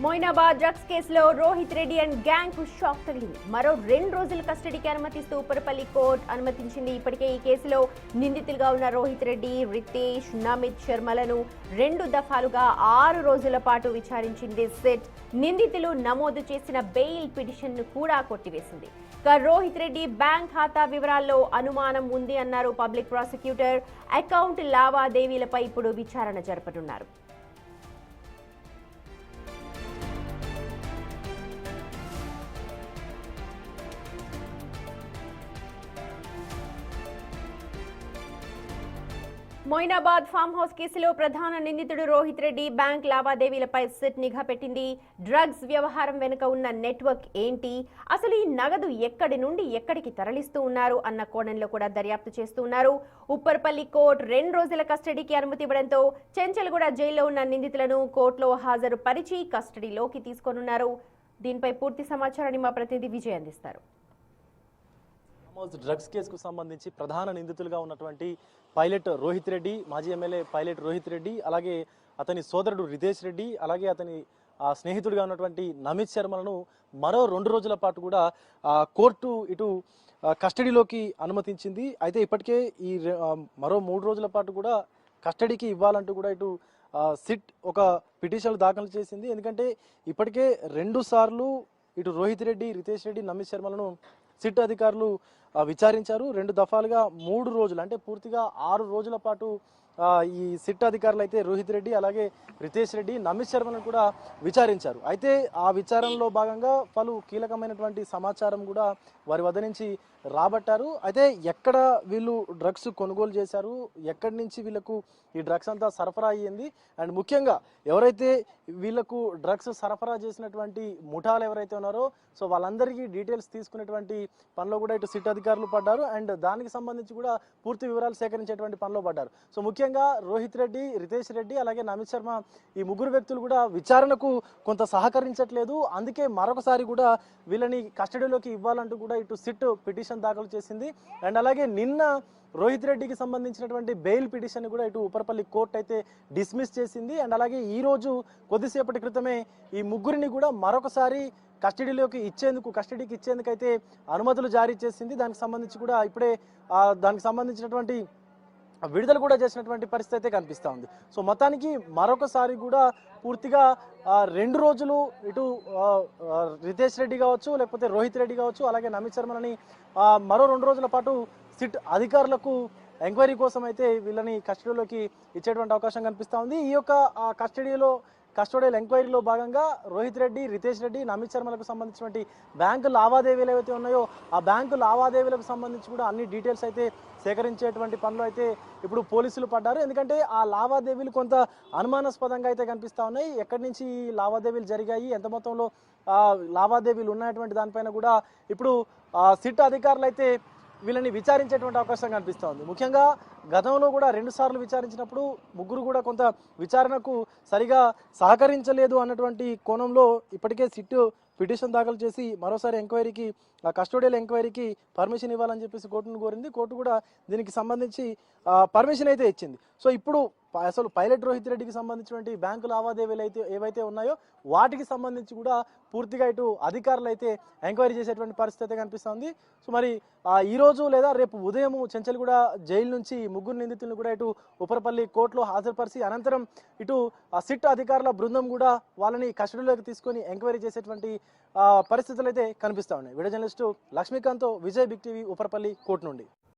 Moinabad drugs కేసులో Rohit Reddy and gang కు shock తగిలింది. మరో 2 రోజుల కస్టడీకి అనుమతిస్తూ ఉపరపల్లి కోర్టు అనుమతించింది. ఇప్పటికే ఈ కేసులో నిందితులుగా ఉన్న రోహిత్ రెడ్డి, రితేష్, నమిత్ శర్మలను 2 దఫాలుగా 6 రోజుల పాటు విచారించింది సిట్. నిందితులు నమోదు చేసిన బెయిల్ పిటిషన్ ను కూడా కొట్టివేసింది. రోహిత్ రెడ్డి బ్యాంక్ ఖాతా వివరాల్లో అనుమానం ఉంది అన్నారు పబ్లిక్ ప్రాసిక్యూటర్. అకౌంట్ లావాదేవీలపై ఇప్పుడు విచారణ జరపనున్నారు. మొయినాబాద్ ఫామ్ హౌస్ కేసులో ప్రధాన నిందితుడు రోహిత్ రెడ్డి బ్యాంక్ లావాదేవీలపై సిట్ నిఘా పెట్టింది. డ్రగ్స్ వ్యవహారం వెనుక ఉన్న నెట్వర్క్ ఏంటి, అసలు ఈ నగదు ఎక్కడి నుండి ఎక్కడికి తరలిస్తూ ఉన్నారు అన్న కోణంలో కూడా దర్యాప్తు చేస్తూ ఉన్నారు. ఉప్పర్పల్లి కోర్టు 2 రోజుల కస్టడీకి అనుమతి ఇవ్వడంతో చెంచల్గూడ జైల్లో ఉన్న నిందితులను కోర్టులో హాజరుపరిచి కస్టడీలోకి తీసుకోనున్నారు. దీనిపై పూర్తి సమాచారాన్ని మా ప్రతినిధి విజయ్ అందిస్తారు. డ్రగ్స్ కేసుకు సంబంధించి ప్రధాన నిందితులుగా ఉన్నటువంటి పైలట్ రోహిత్ రెడ్డి, మాజీ ఎమ్మెల్యే పైలట్ రోహిత్ రెడ్డి, అలాగే అతని సోదరుడు రితేష్ రెడ్డి, అలాగే అతని స్నేహితుడిగా ఉన్నటువంటి నమిత్ శర్మలను మరో 2 రోజుల పాటు కూడా కోర్టు ఇటు కస్టడీలోకి అనుమతించింది. అయితే ఇప్పటికే ఈ మరో 3 రోజుల పాటు కూడా కస్టడీకి ఇవ్వాలంటూ కూడా ఇటు సిట్ ఒక పిటిషన్ దాఖలు చేసింది. ఎందుకంటే ఇప్పటికే 2 సార్లు ఇటు రోహిత్ రెడ్డి, రితేష్ రెడ్డి, నమిత్ శర్మలను సిట్ అధికారులు విచారించారు. 2 దఫాలుగా 3 రోజులు అంటే పూర్తిగా 6 రోజుల పాటు ఈ సిట్ అధికారులు అయితే రోహిత్ రెడ్డి, అలాగే రితేష్ రెడ్డి, నమిత్ శర్మలను కూడా విచారించారు. అయితే ఆ విచారణలో భాగంగా పలు కీలకమైనటువంటి సమాచారం కూడా వారి వద్ద నుంచి రాబట్టారు. అయితే ఎక్కడ వీళ్ళు డ్రగ్స్ కొనుగోలు చేశారు, ఎక్కడి నుంచి వీళ్ళకు ఈ డ్రగ్స్ అంతా సరఫరా అయ్యింది, అండ్ ముఖ్యంగా ఎవరైతే వీళ్ళకు డ్రగ్స్ సరఫరా చేసినటువంటి ముఠాలు ఎవరైతే ఉన్నారో సో వాళ్ళందరికీ డీటెయిల్స్ తీసుకునేటువంటి పనిలో కూడా ఇటు సిట్ అధికారులు పడ్డారు. అండ్ దానికి సంబంధించి కూడా పూర్తి వివరాలు సేకరించేటువంటి పనిలో పడ్డారు. సో ముఖ్యంగా రోహిత్ రెడ్డి, రితేష్ రెడ్డి, అలాగే నమిత్ శర్మ ఈ 3 వ్యక్తులు కూడా విచారణకు కొంత సహకరించట్లేదు. అందుకే మరొకసారి కూడా వీళ్ళని కస్టడీలోకి ఇవ్వాలంటూ కూడా ఇటు సిట్ పిటిషన్ దాఖలు చేసింది. అండ్ అలాగే నిన్న రోహిత్ రెడ్డికి సంబంధించినటువంటి బెయిల్ పిటిషన్ కూడా ఇటు ఉపరపల్లి కోర్టు అయితే డిస్మిస్ చేసింది. అండ్ అలాగే ఈ రోజు కొద్దిసేపటి క్రితమే ఈ 3 కూడా మరొకసారి కస్టడీకి ఇచ్చేందుకు అయితే అనుమతులు జారీ చేసింది. దానికి సంబంధించి కూడా ఇప్పుడే దానికి సంబంధించినటువంటి విడుదల కూడా చేసినటువంటి పరిస్థితి అయితే కనిపిస్తూ ఉంది. సో మొత్తానికి మరొకసారి కూడా పూర్తిగా 2 రోజులు ఇటు రితేష్ రెడ్డి కావచ్చు, లేకపోతే రోహిత్ రెడ్డి కావచ్చు, అలాగే నమిత్ శర్మలని మరో 2 రోజుల పాటు సిట్ అధికారులకు ఎంక్వైరీ కోసం అయితే వీళ్ళని కస్టడీలోకి ఇచ్చేటువంటి అవకాశం కనిపిస్తూ ఉంది. ఈ యొక్క కస్టోడియల్ ఎంక్వైరీలో భాగంగా రోహిత్ రెడ్డి, రితేష్ రెడ్డి, నమిత్ శర్మలకు సంబంధించినటువంటి బ్యాంకు లావాదేవీలు ఏవైతే ఉన్నాయో ఆ బ్యాంకు లావాదేవీలకు సంబంధించి కూడా అన్ని డీటెయిల్స్ అయితే సేకరించేటువంటి పనులు అయితే ఇప్పుడు పోలీసులు పడ్డారు. ఎందుకంటే ఆ లావాదేవీలు కొంత అనుమానాస్పదంగా అయితే కనిపిస్తూ ఉన్నాయి. ఎక్కడి నుంచి ఈ లావాదేవీలు జరిగాయి, ఎంత మొత్తంలో లావాదేవీలు ఉన్నటువంటి దానిపైన కూడా ఇప్పుడు సిట్ అధికారులు అయితే వీళ్ళని విచారించేటువంటి అవకాశం కనిపిస్తూ ఉంది. ముఖ్యంగా గతంలో కూడా 2 సార్లు విచారించినప్పుడు 3 కూడా కొంత విచారణకు సరిగా సహకరించలేదు అన్నటువంటి కోణంలో ఇప్పటికే సిట్ పిటిషన్ దాఖలు చేసి మరోసారి ఎంక్వైరీకి కస్టోడియల్ ఎంక్వైరీకి పర్మిషన్ ఇవ్వాలని చెప్పేసి కోర్టును కోరింది. కోర్టు కూడా దీనికి సంబంధించి పర్మిషన్ అయితే ఇచ్చింది. సో ఇప్పుడు అసలు పైలట్ రోహిత్ రెడ్డికి సంబంధించినటువంటి బ్యాంకు లావాదేవీలు అయితే ఏవైతే ఉన్నాయో వాటికి సంబంధించి కూడా పూర్తిగా ఇటు అధికారులు అయితే ఎంక్వైరీ చేసేటువంటి పరిస్థితి అయితే కనిపిస్తుంది. సో మరి ఈ రోజు లేదా రేపు ఉదయం చెంచల్గూడ జైలు నుంచి 3 నిందితులను కూడా ఇటు ఉపరపల్లి కోర్టులో హాజరుపరిచి అనంతరం ఇటు సిట్ అధికారుల బృందం కూడా వాళ్ళని కస్టడీలోకి తీసుకొని ఎంక్వైరీ చేసేటువంటి పరిస్థితులు అయితే కనిపిస్తూ ఉన్నాయి. Video journalist Lakshmikant, Vijay, big TV, Uparapalli court నుండి.